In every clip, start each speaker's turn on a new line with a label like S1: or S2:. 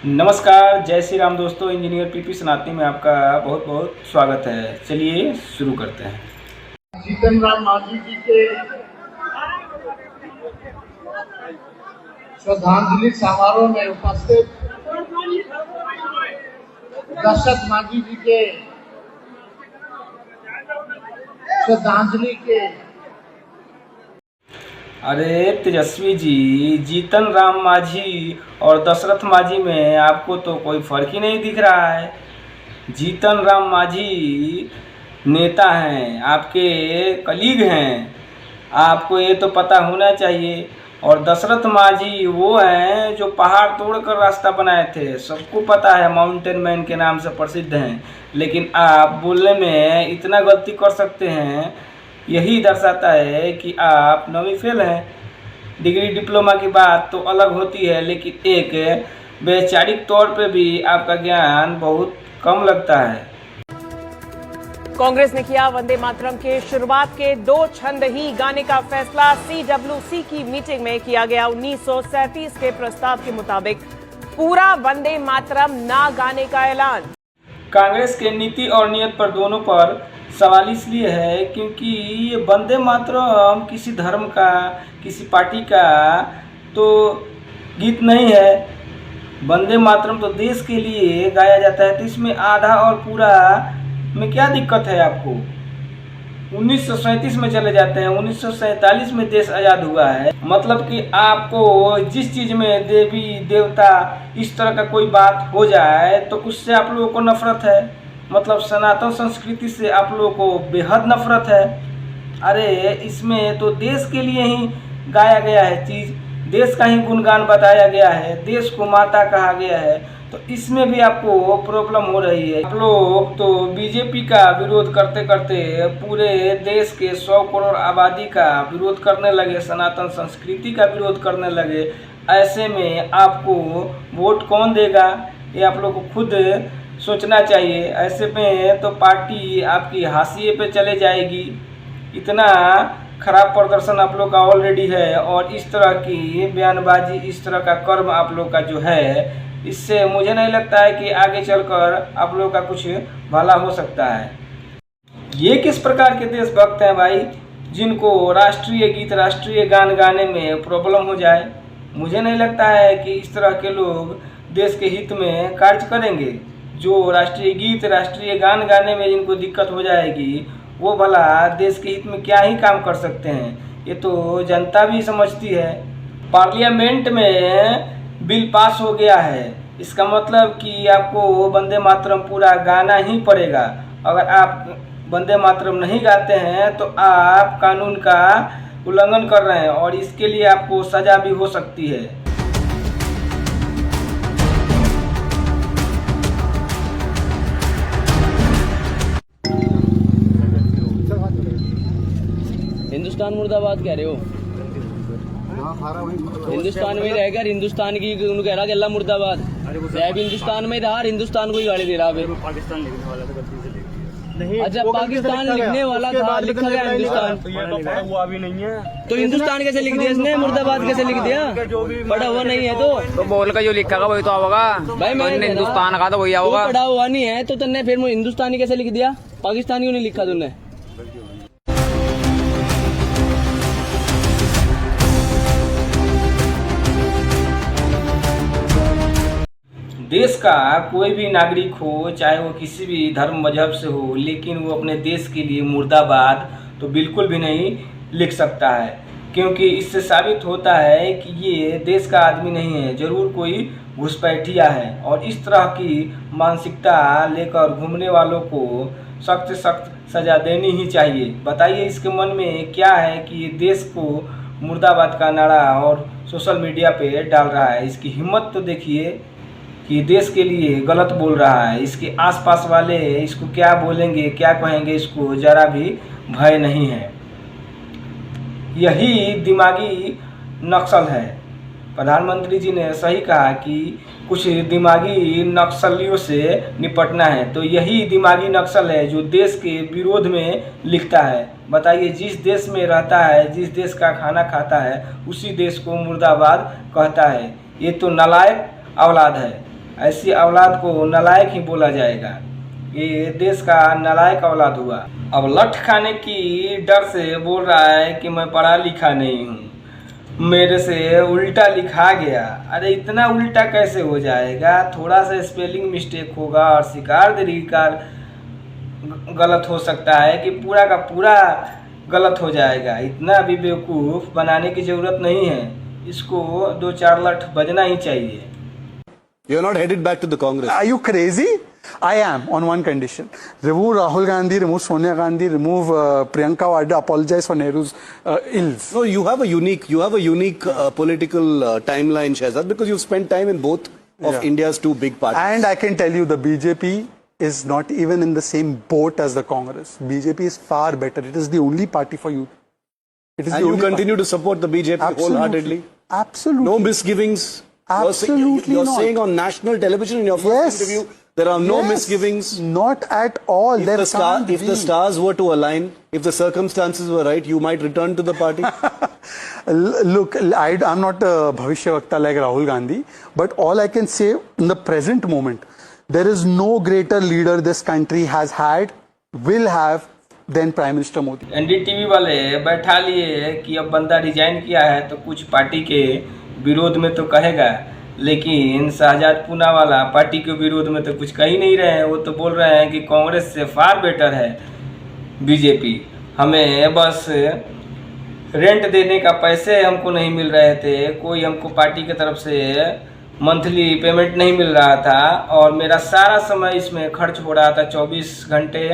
S1: नमस्कार, जय श्री राम दोस्तों। इंजीनियर पीपी सनातनी में आपका बहुत बहुत स्वागत है। चलिए शुरू करते हैं।
S2: जीतन राम मांझी जी के श्रद्धांजलि समारोह में उपस्थित दशरथ मांझी जी के श्रद्धांजलि के
S1: अरे तेजस्वी जी, जीतन राम मांझी और दशरथ मांझी में आपको तो कोई फर्क ही नहीं दिख रहा है। जीतन राम मांझी नेता हैं, आपके कलीग हैं, आपको ये तो पता होना चाहिए। और दशरथ मांझी वो हैं जो पहाड़ तोड़कर रास्ता बनाए थे, सबको पता है, माउंटेन मैन के नाम से प्रसिद्ध हैं। लेकिन आप बोलने में इतना गलती कर सकते हैं, यही दर्शाता है कि आप नवी फेल हैं। डिग्री डिप्लोमा की बात तो अलग होती है, लेकिन एक वैचारिक तौर पे भी आपका ज्ञान बहुत कम लगता है।
S3: कांग्रेस ने किया वंदे मातरम के शुरुआत के 2 छंद ही गाने का फैसला। CWC की मीटिंग में किया गया 1937 के प्रस्ताव के मुताबिक पूरा वंदे मातरम ना गाने का ऐलान।
S1: कांग्रेस के नीति और नियत पर दोनों पर सवाल इसलिए है क्योंकि ये वंदे मातरम किसी धर्म का, किसी पार्टी का तो गीत नहीं है। वंदे मातरम तो देश के लिए गाया जाता है, तो इसमें आधा और पूरा में क्या दिक्कत है आपको? 1937 में चले जाते हैं, 1947 में देश आज़ाद हुआ है। मतलब कि आपको जिस चीज़ में देवी देवता इस तरह का कोई बात हो जाए तो उससे आप लोगों को नफरत है। मतलब सनातन संस्कृति से आप लोगों को बेहद नफरत है। अरे इसमें तो देश के लिए ही गाया गया है चीज़, देश का ही गुणगान बताया गया है, देश को माता कहा गया है, तो इसमें भी आपको प्रॉब्लम हो रही है। आप लोग तो बीजेपी का विरोध करते करते पूरे देश के 100 करोड़ आबादी का विरोध करने लगे, सनातन संस्कृति का विरोध करने लगे। ऐसे में आपको वोट कौन देगा, ये आप लोग को खुद सोचना चाहिए। ऐसे में तो पार्टी आपकी हाशिए पे चले जाएगी। इतना खराब प्रदर्शन आप लोग का ऑलरेडी है, और इस तरह की बयानबाजी, इस तरह का कर्म आप लोग का जो है, इससे मुझे नहीं लगता है कि आगे चलकर आप लोग का कुछ भला हो सकता है। ये किस प्रकार के देशभक्त हैं भाई, जिनको राष्ट्रीय गीत, राष्ट्रीय गान गाने में प्रॉब्लम हो जाए? मुझे नहीं लगता है कि इस तरह के लोग देश के हित में कार्य करेंगे। जो राष्ट्रीय गीत, राष्ट्रीय गान गाने में जिनको दिक्कत हो जाएगी, वो भला देश के हित में क्या ही काम कर सकते हैं? ये तो जनता भी समझती है। पार्लियामेंट में बिल पास हो गया है, इसका मतलब कि आपको वंदे मातरम पूरा गाना ही पड़ेगा। अगर आप वंदे मातरम नहीं गाते हैं तो आप कानून का उल्लंघन कर रहे हैं, और इसके लिए आपको सजा भी हो सकती है।
S4: हिंदुस्तान मुर्दाबाद कह रहे हो? हिंदुस्तान में रहकर हिंदुस्तान की कह रहा अल्लाह मुर्दाबाद। साहब हिंदुस्तान में रहा, हिंदुस्तान को ही गाली दे रहा है।
S5: पाकिस्तान लिखने वाला था गलती से लिख
S4: अच्छा, पाकिस्तान लिखने वाला था, लिखा गया हिंदुस्तान।
S5: तो ये तो पढ़ा हुआ भी नहीं है,
S4: तो हिंदुस्तान कैसे लिख दिया इसने? मुर्दाबाद कैसे लिख दिया? पढ़ा हुआ नहीं है तो
S6: बोल का जो लिखा वही तो होगा
S4: भाई। मैंने
S6: हिंदुस्तान का तो वही होगा।
S4: पढ़ा हुआ नहीं है तो तुमने फिर हिंदुस्तानी कैसे लिख दिया? पाकिस्तानी क्यों नहीं लिखा तुमने?
S1: देश का कोई भी नागरिक हो, चाहे वो किसी भी धर्म मजहब से हो, लेकिन वो अपने देश के लिए मुर्दाबाद तो बिल्कुल भी नहीं लिख सकता है, क्योंकि इससे साबित होता है कि ये देश का आदमी नहीं है, ज़रूर कोई घुसपैठिया है। और इस तरह की मानसिकता लेकर घूमने वालों को सख्त से सख्त सज़ा देनी ही चाहिए। बताइए इसके मन में क्या है कि ये देश को मुर्दाबाद का नारा और सोशल मीडिया पे डाल रहा है। इसकी हिम्मत तो देखिए कि देश के लिए गलत बोल रहा है। इसके आसपास वाले इसको क्या बोलेंगे, क्या कहेंगे, इसको ज़रा भी भय नहीं है। यही दिमागी नक्सल है। प्रधानमंत्री जी ने सही कहा कि कुछ दिमागी नक्सलियों से निपटना है, तो यही दिमागी नक्सल है जो देश के विरोध में लिखता है। बताइए, जिस देश में रहता है, जिस देश का खाना खाता है, उसी देश को मुर्दाबाद कहता है। ये तो नालायक औलाद है। ऐसी औलाद को नालायक ही बोला जाएगा। ये देश का नालायक औलाद हुआ। अब लठ खाने की डर से बोल रहा है कि मैं पढ़ा लिखा नहीं हूँ, मेरे से उल्टा लिखा गया। अरे इतना उल्टा कैसे हो जाएगा? थोड़ा सा स्पेलिंग मिस्टेक होगा और शिकार दीर्घिकार गलत हो सकता है कि पूरा का पूरा गलत हो जाएगा। इतना भी बेवकूफ़ बनाने की ज़रूरत नहीं है। इसको 2-4 लठ बजना ही चाहिए।
S7: You're not headed back to the Congress.
S8: Are you crazy? I am, on one condition. Remove Rahul Gandhi, remove Sonia Gandhi, remove Priyanka Vadra, apologize for Nehru's ills.
S7: No, you have a unique political timeline, Shehzad, because you've spent time in both of India's two big parties.
S8: And I can tell you the BJP is not even in the same boat as the Congress. BJP is far better. It is the only party for youth. It is
S7: And
S8: the
S7: you
S8: only
S7: continue to support the BJP wholeheartedly?
S8: Absolutely.
S7: No misgivings?
S8: Absolutely
S7: You're
S8: not.
S7: saying on national television in your first interview, there are no misgivings?
S8: Not at all.
S7: If the stars were to align, if the circumstances were right, you might return to the party?
S8: Look, I'm not a Bhavishya Vakta like Rahul Gandhi, but all I can say in the present moment, there is no greater leader this country has had, will have, than Prime Minister Modi.
S1: NDTV वाले बैठा लिए कि अब बंदा resign किया है तो कुछ पार्टी के विरोध में तो कहेगा, लेकिन शहजाद पूनावाला पार्टी के विरोध में तो कुछ कह ही नहीं रहे हैं। वो तो बोल रहे हैं कि कांग्रेस से फार बेटर है बीजेपी। हमें बस रेंट देने का पैसे हमको नहीं मिल रहे थे, कोई हमको पार्टी की तरफ से मंथली पेमेंट नहीं मिल रहा था और मेरा सारा समय इसमें खर्च हो रहा था। 24 घंटे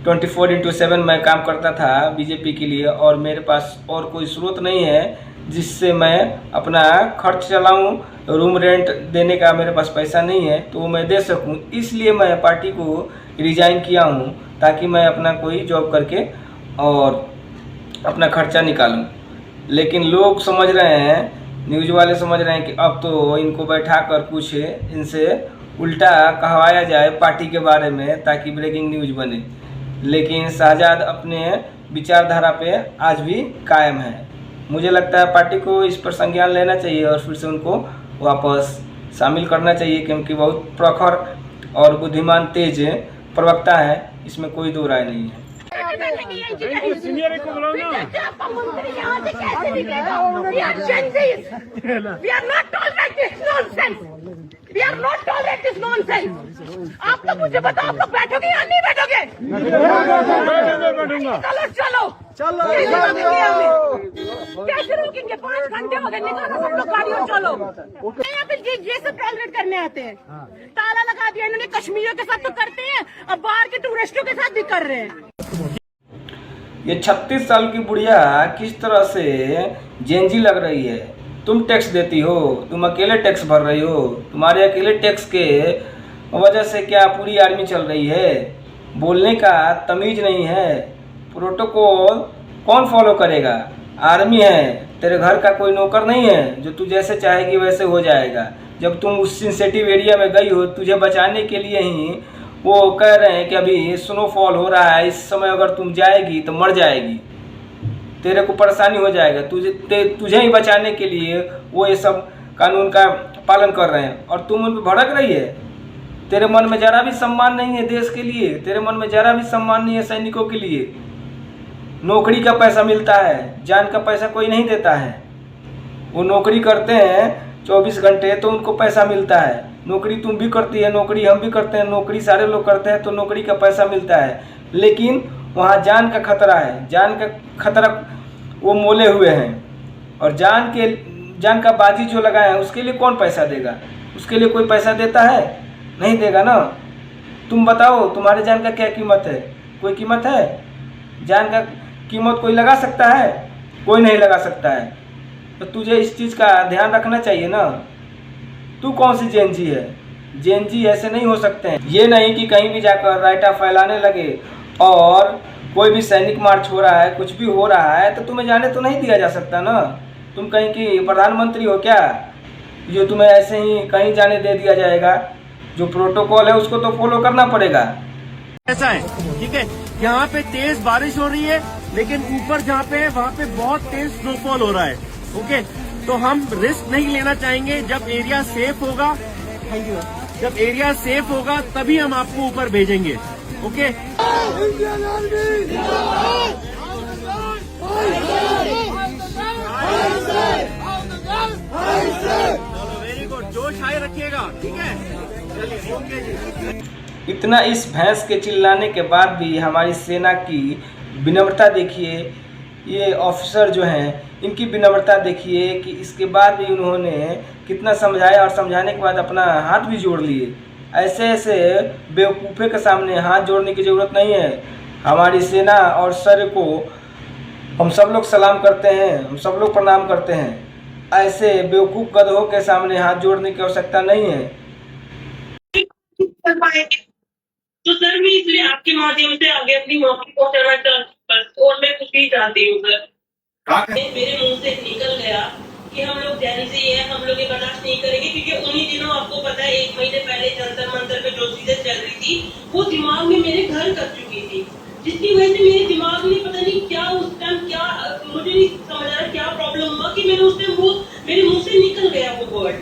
S1: 24/7 मैं काम करता था बीजेपी के लिए और मेरे पास और कोई स्रोत नहीं है जिससे मैं अपना खर्च चलाऊं। रूम रेंट देने का मेरे पास पैसा नहीं है तो मैं दे सकूं, इसलिए मैं पार्टी को रिजाइन किया हूं ताकि मैं अपना कोई जॉब करके और अपना खर्चा निकालूं। लेकिन लोग समझ रहे हैं, न्यूज़ वाले समझ रहे हैं कि अब तो इनको बैठा कर कुछ इनसे उल्टा कहवाया जाए पार्टी के बारे में ताकि ब्रेकिंग न्यूज़ बने। लेकिन शहजाद अपने विचारधारा पे आज भी कायम है। मुझे लगता है पार्टी को इस पर संज्ञान लेना चाहिए और फिर से उनको वापस शामिल करना चाहिए, क्योंकि बहुत प्रखर और बुद्धिमान तेज प्रवक्ता है, इसमें कोई दो राय नहीं है।
S9: We are not tolerate this nonsense. आप लोग मुझे बताओ, आप लोग बैठोगे या नहीं बैठोगे? चलो चलो कैसे रोकेंगे? 5 घंटे हो गए, निकालो सब लोग गाड़ी और चलो। यहाँ पे ये सब टॉलरेट करने आते हैं। ताला लगा दिया इन्होंने, कश्मीरियों के साथ तो करते हैं, अब बाहर के टूरिस्टों के साथ भी कर रहे हैं।
S1: ये 36 साल की बुढ़िया किस तरह से जेंजी लग रही है। तुम टैक्स देती हो, तुम अकेले टैक्स भर रही हो, तुम्हारे अकेले टैक्स के वजह से क्या पूरी आर्मी चल रही है? बोलने का तमीज़ नहीं है। प्रोटोकॉल कौन फॉलो करेगा? आर्मी है, तेरे घर का कोई नौकर नहीं है जो तू जैसे चाहेगी वैसे हो जाएगा। जब तुम उस सेंसिटिव एरिया में गई हो, तुझे बचाने के लिए ही वो कह रहे हैं कि अभी स्नोफॉल हो रहा है, इस समय अगर तुम जाएगी तो मर जाएगी, तेरे को परेशानी हो जाएगा। तुझे ही बचाने के लिए वो ये सब कानून का पालन कर रहे हैं और तुम उन पर भड़क रही है। तेरे मन में जरा भी सम्मान नहीं है देश के लिए, तेरे मन में जरा भी सम्मान नहीं है सैनिकों के लिए। नौकरी का पैसा मिलता है, जान का पैसा कोई नहीं देता है। वो नौकरी करते हैं 24 घंटे तो उनको पैसा मिलता है। नौकरी तुम भी करती है, नौकरी हम भी करते हैं, नौकरी सारे लोग करते हैं तो नौकरी का पैसा मिलता है। लेकिन वहाँ जान का खतरा है, जान का खतरा वो मोले हुए हैं और जान का बाजी जो लगाए हैं उसके लिए कौन पैसा देगा? उसके लिए कोई पैसा देता है? नहीं देगा ना। तुम बताओ तुम्हारे जान का क्या कीमत है? कोई कीमत है? जान का कीमत कोई लगा सकता है? कोई नहीं लगा सकता है। तो तुझे इस चीज़ का ध्यान रखना चाहिए ना। तू कौन सी जेनजी है? जेनजी ऐसे नहीं हो सकते हैं। ये नहीं कि कहीं भी जाकर रायटा फैलाने लगे और कोई भी सैनिक मार्च हो रहा है, कुछ भी हो रहा है तो तुम्हें जाने तो नहीं दिया जा सकता ना। तुम कहीं की प्रधानमंत्री हो क्या जो तुम्हें ऐसे ही कहीं जाने दे दिया जाएगा? जो प्रोटोकॉल है उसको तो फॉलो करना पड़ेगा।
S5: ऐसा है, ठीक है, यहाँ पे तेज बारिश हो रही है लेकिन ऊपर जहाँ पे है वहाँ पे बहुत तेज स्नोफॉल हो रहा है। ओके, तो हम रिस्क नहीं लेना चाहेंगे। जब एरिया सेफ होगा, थैंक यू। जब एरिया सेफ होगा तभी हम आपको ऊपर भेजेंगे। ओके, चलो वेरी गुड, जोश हाई रखिएगा, ठीक है, चलिए ओके जी।
S1: इतना इस भैंस के चिल्लाने के बाद भी हमारी सेना की विनम्रता देखिए, ये ऑफिसर जो हैं इनकी विनम्रता देखिए कि इसके बाद भी उन्होंने कितना समझाया और समझाने के बाद अपना हाथ भी जोड़ लिए। ऐसे ऐसे बेवकूफ़े के सामने हाथ जोड़ने की ज़रूरत नहीं है। हमारी सेना और सर को हम सब लोग सलाम करते हैं, हम सब लोग प्रणाम करते हैं। ऐसे बेवकूफ़ गधों के सामने हाथ जोड़ने की आवश्यकता नहीं है।
S10: तो सर मैं इसलिए आपके माध्यम से आगे अपनी माफी पहुंचाना चाहती हूँ और मैं कुछ भी चाहती हूँ सर। मेरे मुंह से निकल गया कि हम लोग जैनजी हैं, हम लोग ये बर्दाश्त नहीं करेंगे, क्योंकि उन्हीं दिनों आपको पता है 1 महीने पहले जंतर मंतर पे जो चीजें चल रही थी वो दिमाग में मेरे घर कर चुकी थी, जिसकी वजह से मेरे दिमाग में पता नहीं क्या उस टाइम क्या मुझे नहीं समझ आ रहा क्या प्रॉब्लम हुआ कि मैंने उस टाइम वो मेरे मुंह से निकल गया वो वर्ड,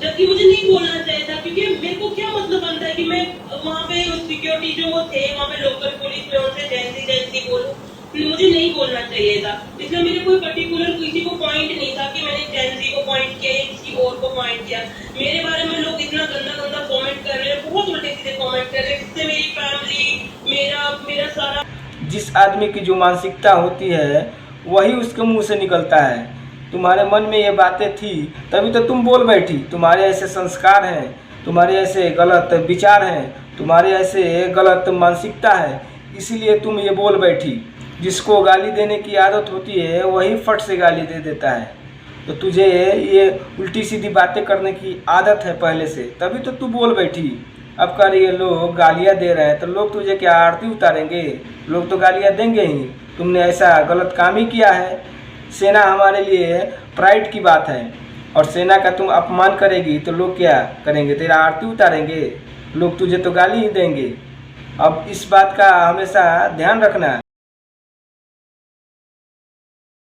S10: जबकि मुझे नहीं बोलना चाहिए था। क्योंकि मेरे को क्या मतलब बनता है कि मैं वहाँ पे सिक्योरिटी जो वो थे वहाँ पे लोकल पुलिस में उनसे जैसी बोलूँ, मुझे नहीं बोलना चाहिए था। इसलिए मेरे कोई पर्टिकुलर किसी को पॉइंट नहीं था कि मैंने जैनजी को पॉइंट किया या किसी और को पॉइंट किया। मेरे बारे में लोग इतना गंदा कमेंट कर रहे हैं, बहुत उल्टे सीधे कमेंट कर रहे हैं, जिससे मेरी फैमिली मेरा सारा।
S1: जिस आदमी की जो मानसिकता होती है वही उसके मुंह से निकलता है। तुम्हारे मन में ये बातें थी तभी तो तुम बोल बैठी। तुम्हारे ऐसे संस्कार हैं, तुम्हारे ऐसे गलत विचार हैं, तुम्हारे ऐसे गलत मानसिकता है, इसीलिए तुम ये बोल बैठी। जिसको गाली देने की आदत होती है वही फट से गाली दे देता है। तो तुझे ये उल्टी सीधी बातें करने की आदत है पहले से, तभी तो तू बोल बैठी। अब कर ये लोग गालियाँ दे रहे हैं तो लोग तुझे क्या आरती उतारेंगे? लोग तो गालियाँ देंगे ही। तुमने ऐसा गलत काम ही किया है। सेना हमारे लिए प्राइड की बात है, और सेना का तुम अपमान करेगी तो लोग क्या करेंगे? तेरा आरती उतारेंगे। लोग तुझे तो गाली ही देंगे। अब इस बात का हमेशा ध्यान रखना।